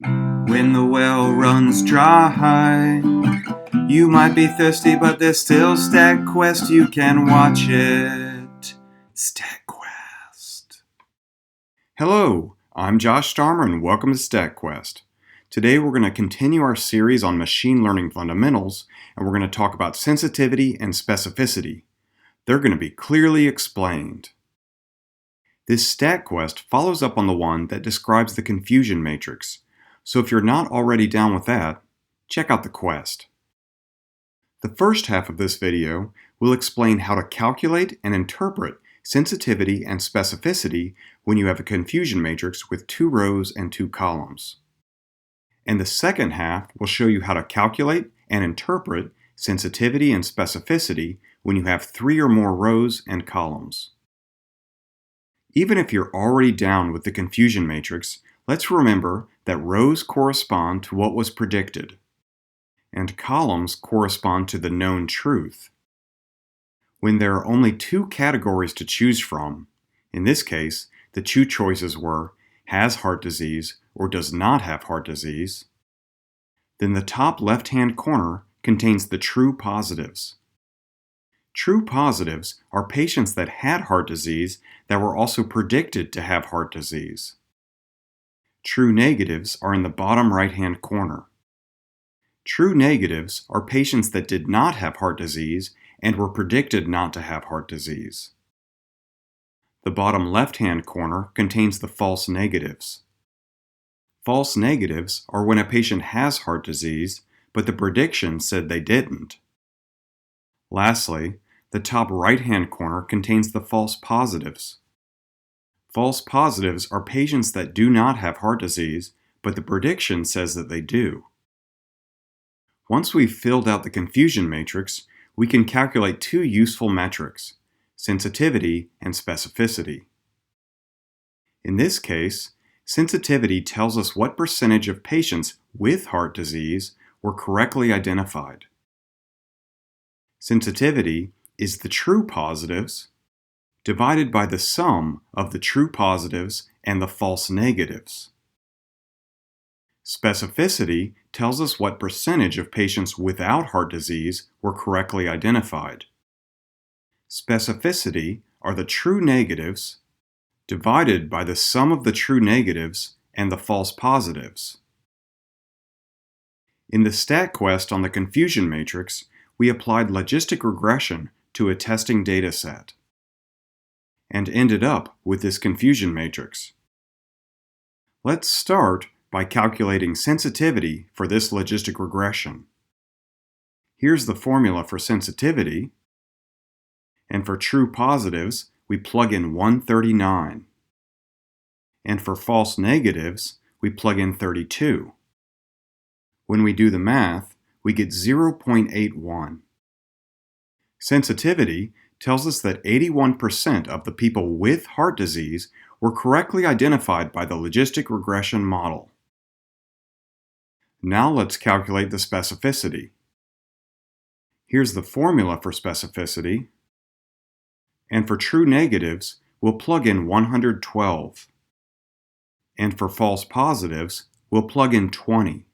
When the well runs dry, you might be thirsty, but there's still StatQuest. You can watch it. StatQuest. Hello, I'm Josh Starmer, and welcome to StatQuest. Today we're going to continue our series on machine learning fundamentals, and we're going to talk about sensitivity and specificity. They're going to be clearly explained. This StatQuest follows up on the one that describes the confusion matrix, so if you're not already down with that, check out the quest. The first half of this video will explain how to calculate and interpret sensitivity and specificity when you have a confusion matrix with 2 rows and 2 columns. And the second half will show you how to calculate and interpret sensitivity and specificity when you have 3 or more rows and columns. Even if you're already down with the confusion matrix, let's remember that rows correspond to what was predicted, and columns correspond to the known truth. When there are only 2 categories to choose from, in this case, the 2 choices were has heart disease or does not have heart disease, then the top left-hand corner contains the true positives. True positives are patients that had heart disease that were also predicted to have heart disease. True negatives are in the bottom right-hand corner. True negatives are patients that did not have heart disease and were predicted not to have heart disease. The bottom left-hand corner contains the false negatives. False negatives are when a patient has heart disease, but the prediction said they didn't. Lastly, the top right-hand corner contains the false positives. False positives are patients that do not have heart disease, but the prediction says that they do. Once we've filled out the confusion matrix, we can calculate 2 useful metrics, sensitivity and specificity. In this case, sensitivity tells us what percentage of patients with heart disease were correctly identified. Sensitivity is the true positives divided by the sum of the true positives and the false negatives. Specificity tells us what percentage of patients without heart disease were correctly identified. Specificity are the true negatives divided by the sum of the true negatives and the false positives. In the StatQuest on the confusion matrix, we applied logistic regression to a testing data set and ended up with this confusion matrix. Let's start by calculating sensitivity for this logistic regression. Here's the formula for sensitivity, and for true positives, we plug in 139, and for false negatives, we plug in 32. When we do the math, we get 0.81. Sensitivity tells us that 81% of the people with heart disease were correctly identified by the logistic regression model. Now let's calculate the specificity. Here's the formula for specificity, and for true negatives, we'll plug in 112, and for false positives, we'll plug in 20.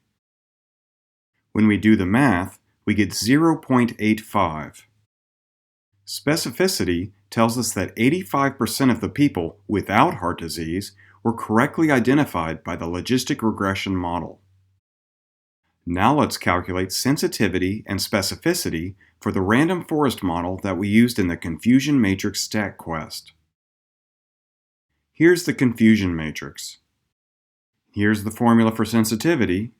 When we do the math, we get 0.85. Specificity tells us that 85% of the people without heart disease were correctly identified by the logistic regression model. Now let's calculate sensitivity and specificity for the random forest model that we used in the confusion matrix StatQuest. Here's the confusion matrix. Here's the formula for sensitivity,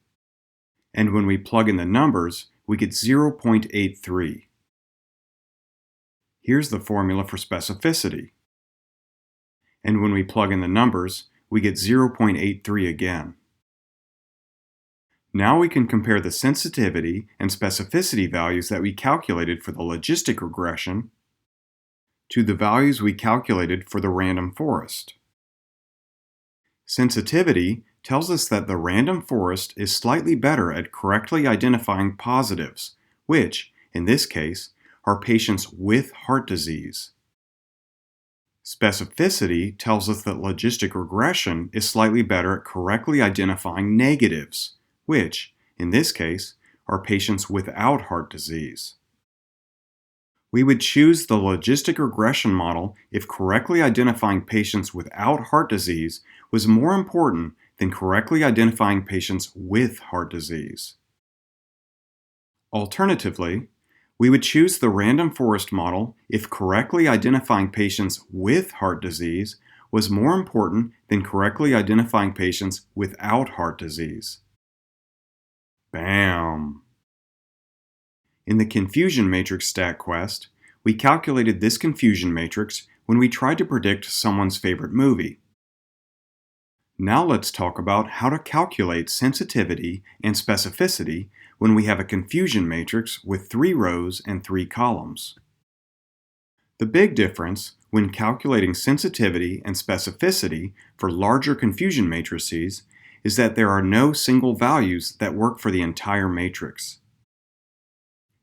and when we plug in the numbers, we get 0.83. Here's the formula for specificity, and when we plug in the numbers, we get 0.83 again. Now we can compare the sensitivity and specificity values that we calculated for the logistic regression to the values we calculated for the random forest. Sensitivity tells us that the random forest is slightly better at correctly identifying positives, which, in this case, are patients with heart disease. Specificity tells us that logistic regression is slightly better at correctly identifying negatives, which, in this case, are patients without heart disease. We would choose the logistic regression model if correctly identifying patients without heart disease was more important than correctly identifying patients with heart disease. Alternatively, we would choose the random forest model if correctly identifying patients with heart disease was more important than correctly identifying patients without heart disease. Bam! In the confusion matrix StatQuest, we calculated this confusion matrix when we tried to predict someone's favorite movie. Now let's talk about how to calculate sensitivity and specificity when we have a confusion matrix with 3 rows and 3 columns. The big difference when calculating sensitivity and specificity for larger confusion matrices is that there are no single values that work for the entire matrix.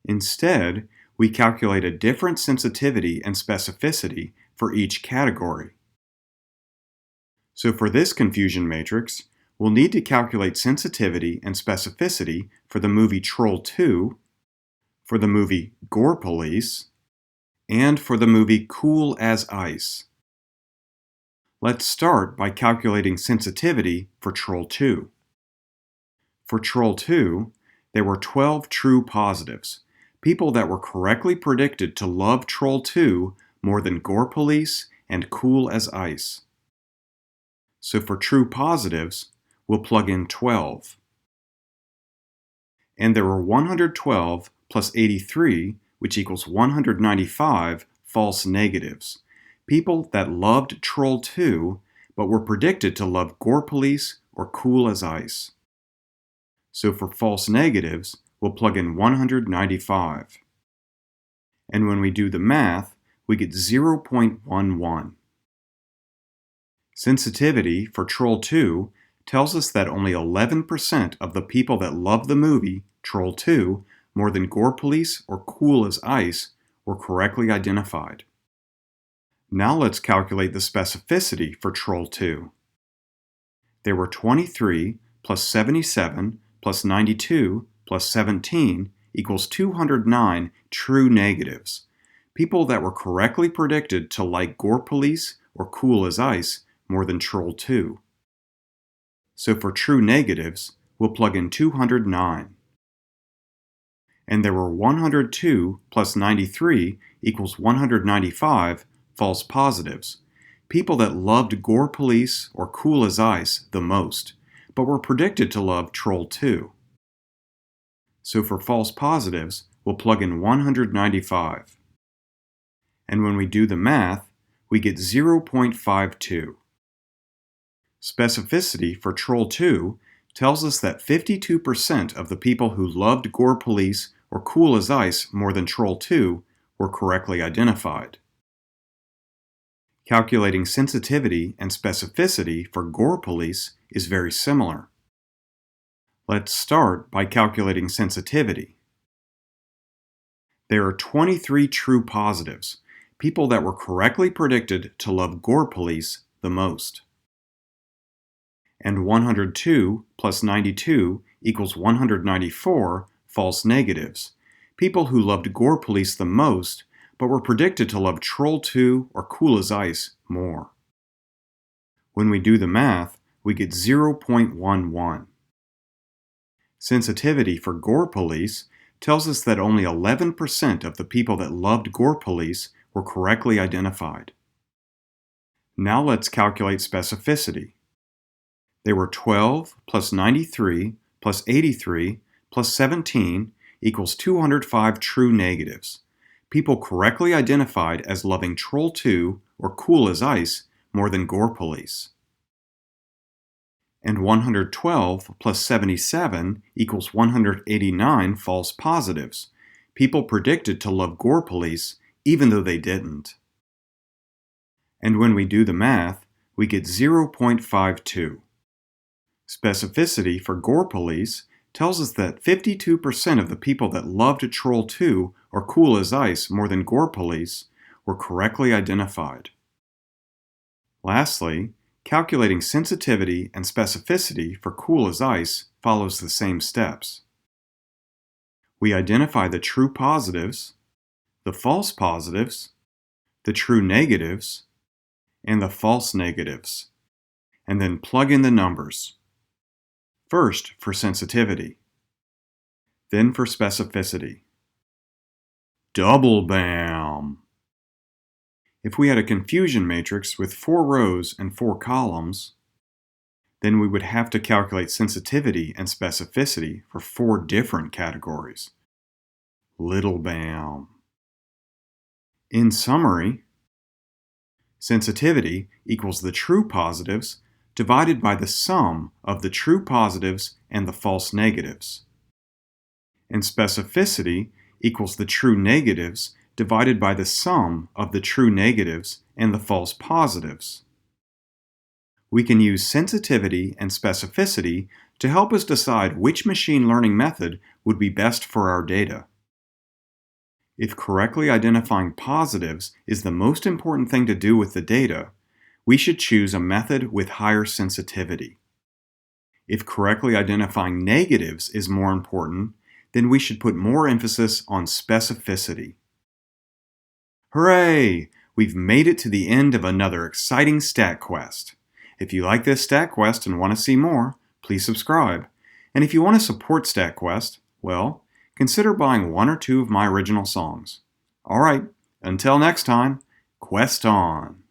Instead, we calculate a different sensitivity and specificity for each category. So for this confusion matrix, we'll need to calculate sensitivity and specificity for the movie Troll 2, for the movie Gore Police, and for the movie Cool as Ice. Let's start by calculating sensitivity for Troll 2. For Troll 2, there were 12 true positives, people that were correctly predicted to love Troll 2 more than Gore Police and Cool as Ice. So for true positives, we'll plug in 12. And there were 112 plus 83, which equals 195, false negatives. People that loved Troll 2, but were predicted to love Gore Police or Cool as Ice. So for false negatives, we'll plug in 195. And when we do the math, we get 0.11. Sensitivity for Troll 2 tells us that only 11% of the people that love the movie Troll 2 more than Gore Police or Cool as Ice were correctly identified. Now let's calculate the specificity for Troll 2. There were 23 plus 77 plus 92 plus 17 equals 209 true negatives. People that were correctly predicted to like Gore Police or Cool as Ice more than Troll 2. So for true negatives, we'll plug in 209. And there were 102 plus 93 equals 195 false positives, people that loved Gore Police or Cool as Ice the most, but were predicted to love Troll 2. So for false positives, we'll plug in 195. And when we do the math, we get 0.52. Specificity for Troll 2 tells us that 52% of the people who loved Gore Police or Cool as Ice more than Troll 2 were correctly identified. Calculating sensitivity and specificity for Gore Police is very similar. Let's start by calculating sensitivity. There are 23 true positives, people that were correctly predicted to love Gore Police the most. And 102 plus 92 equals 194 false negatives, people who loved Gore Police the most but were predicted to love Troll 2 or Cool as Ice more. When we do the math, we get 0.11. Sensitivity for Gore Police tells us that only 11% of the people that loved Gore Police were correctly identified. Now let's calculate specificity. There were 12 plus 93 plus 83 plus 17 equals 205 true negatives, people correctly identified as loving Troll 2 or Cool as Ice more than Gore Police. And 112 plus 77 equals 189 false positives, people predicted to love Gore Police even though they didn't. And when we do the math, we get 0.52. Specificity for Gore Police tells us that 52% of the people that loved Troll 2 or Cool as Ice more than Gore Police were correctly identified. Lastly, calculating sensitivity and specificity for cool as ice follows the same steps. We identify the true positives, the false positives, the true negatives, and the false negatives, and then plug in the numbers. First for sensitivity, then for specificity. Double bam! If we had a confusion matrix with 4 rows and 4 columns, then we would have to calculate sensitivity and specificity for 4 different categories. Little bam! In summary, sensitivity equals the true positives divided by the sum of the true positives and the false negatives. And specificity equals the true negatives divided by the sum of the true negatives and the false positives. We can use sensitivity and specificity to help us decide which machine learning method would be best for our data. If correctly identifying positives is the most important thing to do with the data, we should choose a method with higher sensitivity. If correctly identifying negatives is more important, then we should put more emphasis on specificity. Hooray! We've made it to the end of another exciting StatQuest. If you like this StatQuest and want to see more, please subscribe. And if you want to support StatQuest, well, consider buying 1 or 2 of my original songs. Alright, until next time, Quest on!